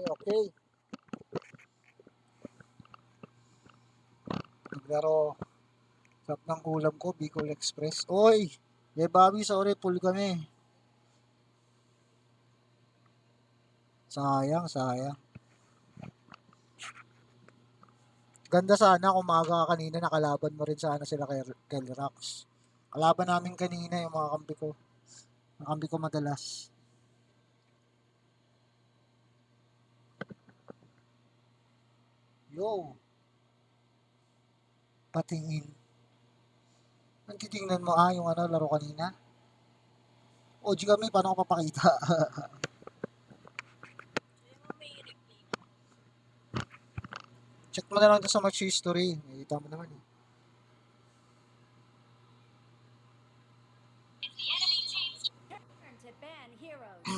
Okay. Naglaro. Sarap ng ulam ko, Bicol Express. Oy! Bobby, sorry, full kami. Sayang, sayang. Ganda sana kung maaga ka kanina, nakalaban mo rin sana sila kay Rax. Kalaban namin kanina yung mga kampi ko. Ang kampi ko madalas. Yo! Patingin. Ang titingnan mo yung laro kanina? OG kami, paano ko papakita? Check mo na lang sa match history. Nakita mo naman eh.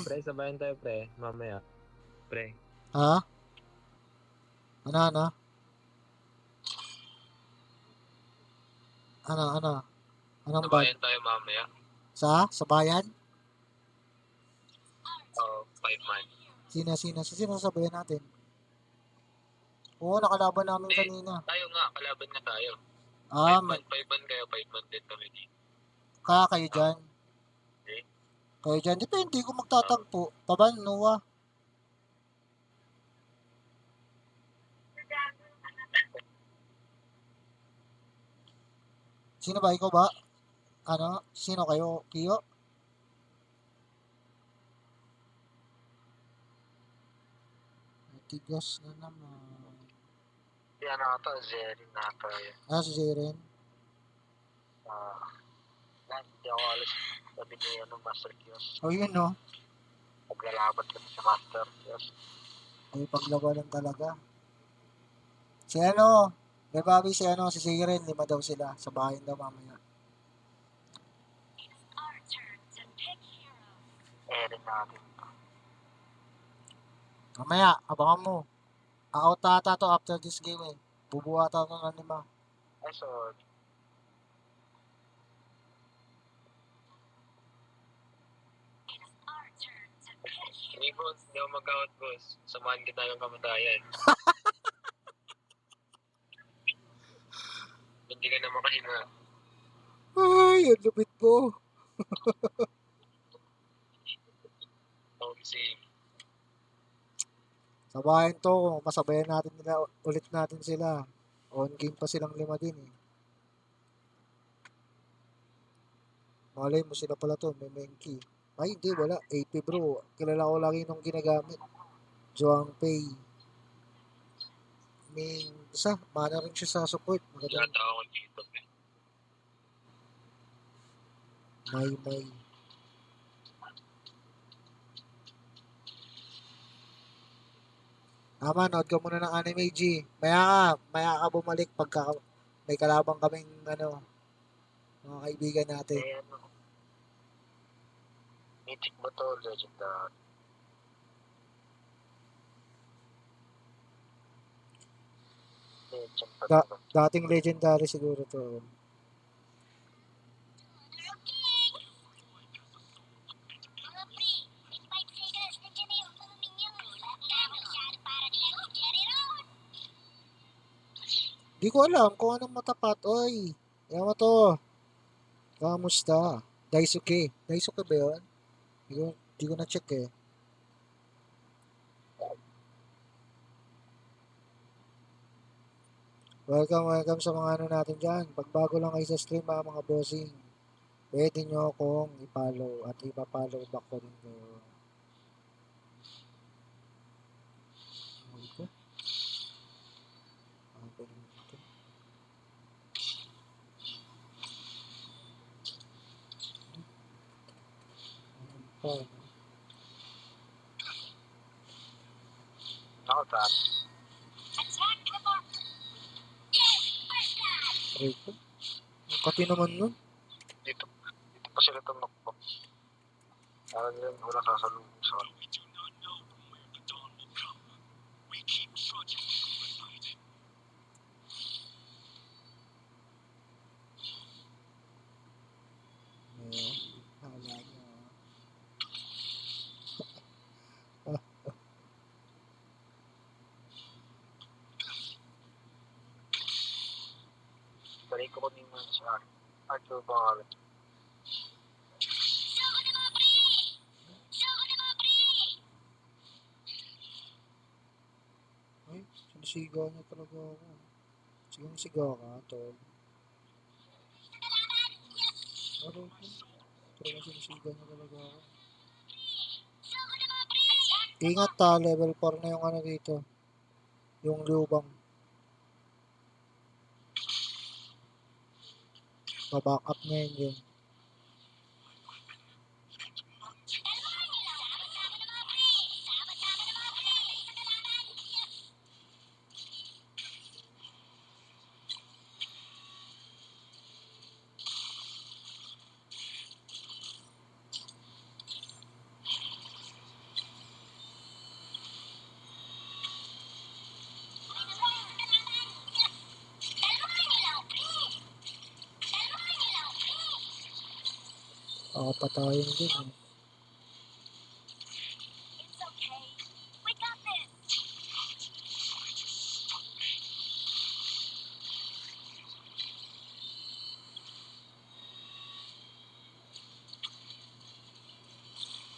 Pre, sabayan tayo, pre. Mamaya. Pre. Ha? Ano? Anong Sabayan tayo mamaya. Sa bayan? Oo, 5 man. Sino sabayan natin? Oo, nakalaban namin kanina. Tayo nga, kalaban nga tayo. 5 man kayo, 5 man din kami dito. Kayo dyan? Okay. Kayo dyan? Depende kung magtatagpo. Paban, Noah? Sino ba? Ikaw ba? Sino kayo? Kiyo? Tigas na naman. Yan ata, Zerin na ata yun. Si Jeren? Hindi ako alis. Sabi niya Master Kios. Yun no. Paglalaban kami sa Master Kios. Ay, paglabanan talaga. Si Bobby, si Jeren, 5 daw sila. Sa bayan daw mamaya. Rin natin. Mamaya, abangan mo. Out ata to after this game eh. Bubuhatan ko ng 5. Ay, sorry. Hindi boss, hindi ako mag-out boss. Samahan kita yung kamatayan. Hindi ka na makahinga. Ay, ang lupit ko. Homesick. Sabahin to, masabayan natin ulit natin sila. On game pa silang 5 din eh. Malay mo sila pala to, may Menki. Ay, hindi, wala. AP bro. Kilala ko lagi nung ginagamit. Joang Pay. Mana rin siya sa support. Magandang. Yata ako dito. May. Nood ka muna ng anime, G. Maya ka bumalik pagka may kalabang kaming, mga kaibigan natin. Mythic ba to? Legendary. Dating legendary siguro to. Di ko alam kung anong matapat. Oy, yaman to. Kamusta? Daisuke. Daisuke ba yun? Di ko na-check eh. Welcome sa mga natin dyan. Pagbago lang kayo sa stream mga bossing. Pwede nyo akong i-follow at ipa-follow back ko rin kayo. Ako ta. Rico? Ang kati naman nun. Dito pa sila tumak po. Parang yun, wala sasalubong sa akin. Try ko kunin mo si Art. Art ko pangalan. Ay, sinisigaw niya talaga ako. Sige, sigaw ka, tol. Ano po? Talaga sinisigaw niya talaga ako. Ingat ta, level 4 na yung ano dito. Yung lubang. Baback up na yun. Patayin din eh.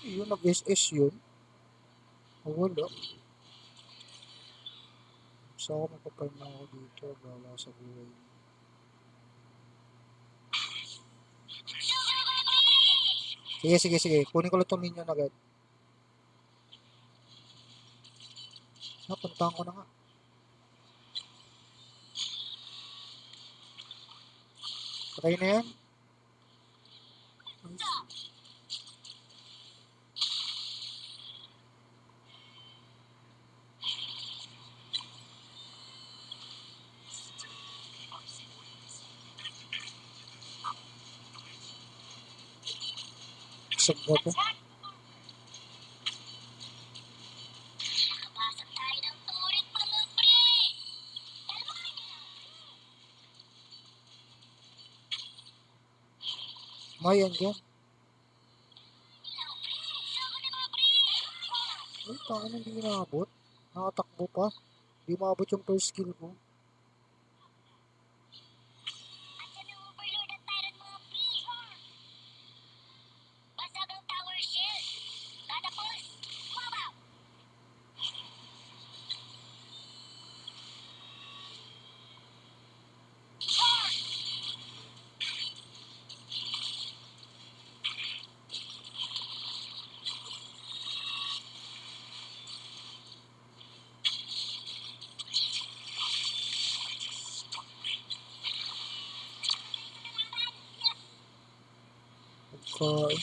Yun, nag-SS yun. Wala. Gusto ako magpapalma ako dito. Bala sa buhay. Sige. Kunin ko lang itong minion agad. Napuntahan ko na nga. Patay na yan. Sag na to. Mayan dyan. Ay, tangan hindi nakabot. Nakatakbo pa. Hindi maabot yung first skill ko. Pagkain.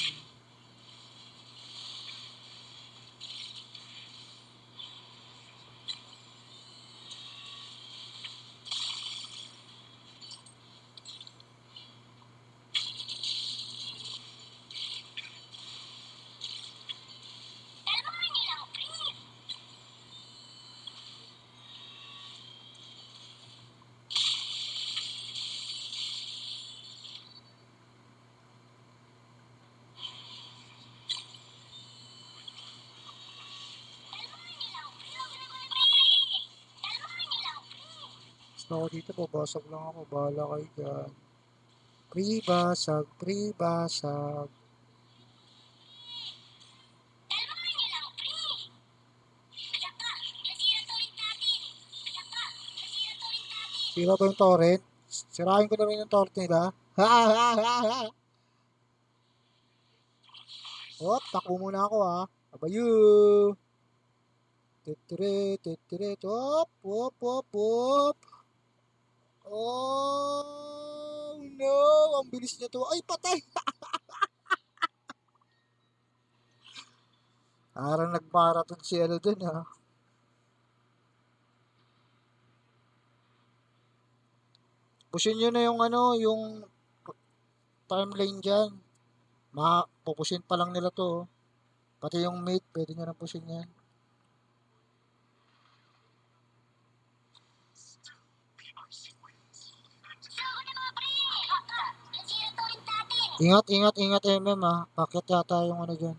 Gusto ko dito, babasag lang ako. Bahala kayo dyan. Pre-basag. Sira ba yung torrent? Sirahin ko na rin yung torrent nila. Ha. Hop, takbo muna ako ha. Abayu. Titire. Hop. Oh, no. Ang bilis niya to. Ay, patay. Parang nagmarathon si ano dun ha. Pushin nyo na yung ano, yung farm lane dyan. Pupusin pa lang nila to. Oh. Pati yung mate, pwede nyo na pushin yan. Ingat, MM ha. Bakit yata yung ano dyan.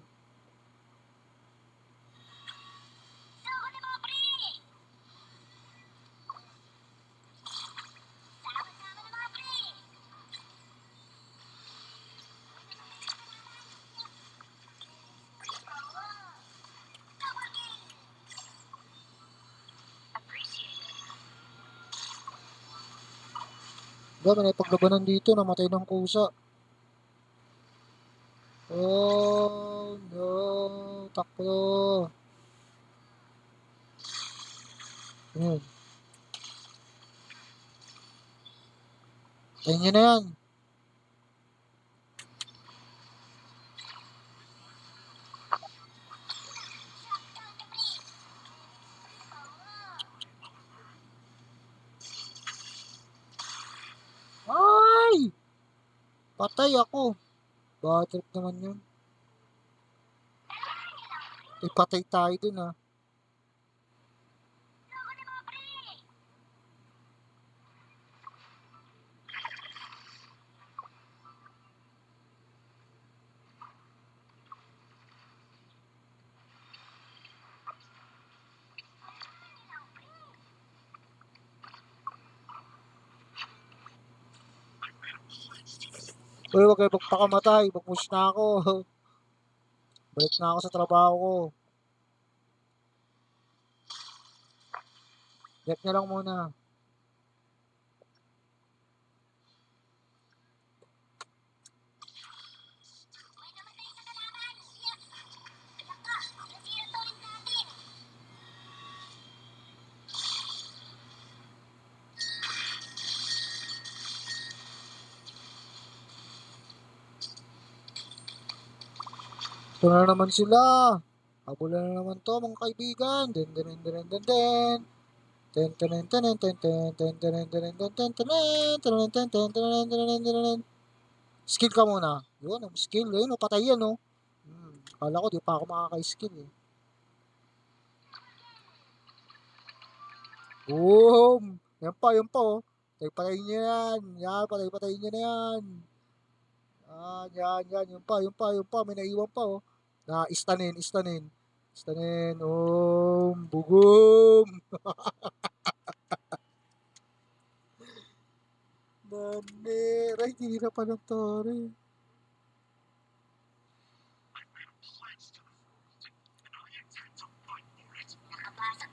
Dami na paglabanan dito, namatay ng kusa. Oh, no. Takbo. Yun. Tayo nyo na yan. Ay! Patay ako. Bad trip naman yun. Ipatay tayo dun ah. Uy, wag kayo magpakamatay. Mag-push na ako. Balik na ako sa trabaho ko. Get nyo lang muna. Ito na naman sila. Habulan na naman to mga kaibigan. Den den den den den den. Ten ten ten ten ten ten ten ten ten ten ten ten ten ten ten ten ten. Skill ka muna. Yun, skill. Yun, patay yan, oh. Kala ko, di pa ako makaka-skill, eh. Boom! Yan pa, oh. Patay-patayin nyo yan. Yan, patay-patayin nyo na yan. Yan. Yun pa. May naiwan pa, oh. Na, istanin. Istanin. Bugum! Nanera, hindi na pa ng tore.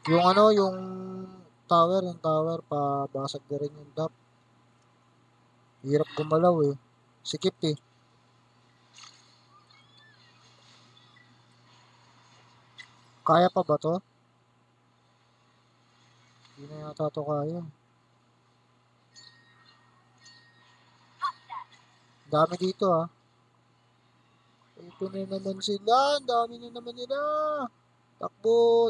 Yung tower, pabasag na rin yung dap. Hirap gumalaw eh. Sikip eh. Kaya pa ba to? Hindi na yata to kaya. Dami dito ah. Ito na naman sila. Ang dami na naman nila. Takbo.